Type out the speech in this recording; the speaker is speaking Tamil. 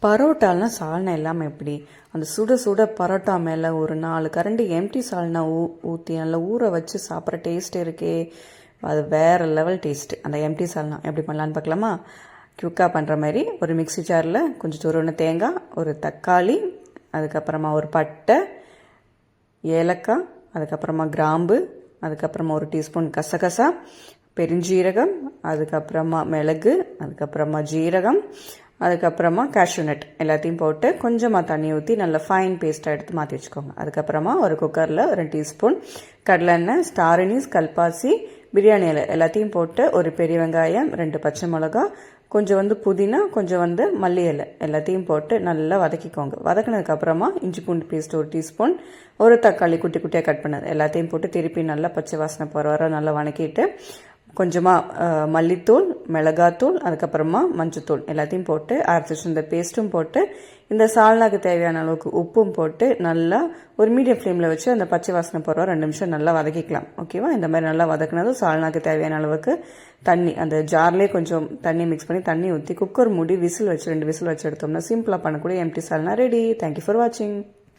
பரோட்டாலாம் சால்னா இல்லாமல் எப்படி? அந்த சுட சுட பரோட்டா மேலே ஒரு 4 கரண்டி எம்டி சால்னா ஊற்றி நல்லா ஊற வச்சு சாப்பிட்ற டேஸ்ட் இருக்கே, அது வேறு லெவல் டேஸ்ட்டு. அந்த எம்டி சால்னா எப்படி பண்ணலான்னு பார்க்கலாமா? குயிக்காக பண்ணுற மாதிரி ஒரு மிக்ஸி ஜாரில் கொஞ்சம் துருவின தேங்காய், ஒரு தக்காளி, அதுக்கப்புறமா ஒரு பட்டை, ஏலக்காய், அதுக்கப்புறமா கிராம்பு, அதுக்கப்புறமா ஒரு டீஸ்பூன் கசகசா, பெருஞ்சீரகம், அதுக்கப்புறமா மிளகு, அதுக்கப்புறமா ஜீரகம், அதுக்கப்புறமா கேஷ்யூ நட் எல்லாத்தையும் போட்டு கொஞ்சமாக தண்ணி ஊற்றி நல்லா ஃபைன் பேஸ்ட்டாக எடுத்து மாற்றி வச்சுக்கோங்க. அதுக்கப்புறமா ஒரு குக்கரில் 2 டீஸ்பூன் கடலெண்ணெய், ஸ்டார் அனீஸ், கல்பாசி, பிரியாணி இலை எல்லாத்தையும் போட்டு ஒரு பெரிய வெங்காயம், 2 பச்சை மிளகா, கொஞ்சம் புதினா, கொஞ்சம் மல்லி இலை எல்லாத்தையும் போட்டு நல்லா வதக்கிக்கோங்க. வதக்கினதுக்கப்புறமா இஞ்சி பூண்டு பேஸ்ட் 1 டீஸ்பூன், ஒரு தக்காளி குட்டி குட்டியாக கட் பண்ணது எல்லாத்தையும் போட்டு திருப்பி நல்லா பச்சை வாசனை போகிற வர நல்லா வதக்கிட்டு கொஞ்சமாக மல்லித்தூள், மிளகாத்தூள், அதுக்கப்புறமா மஞ்சத்தூள் எல்லாத்தையும் போட்டு அரைச்சி இந்த பேஸ்ட்டும் போட்டு இந்த சால்னாக்கு தேவையான அளவுக்கு உப்பும் போட்டு நல்லா ஒரு மீடியம் ஃப்ளேமில் வச்சு அந்த பச்சை வாசனை போகிற 2 நிமிஷம் நல்லா வதக்கிக்கலாம். ஓகேவா? இந்த மாதிரி நல்லா வதக்கினதும் சால்னாக்கு தேவையான அளவுக்கு தண்ணி, அந்த ஜார்லேயே கொஞ்சம் தண்ணி மிக்ஸ் பண்ணி தண்ணி ஊற்றி குக்கர் மூடி விசில் வச்சு 2 விசில் வச்சு எடுத்தோம்னா சிம்பிளாக பண்ணக்கூடிய empty salna ready. Thank you for வாட்சிங்.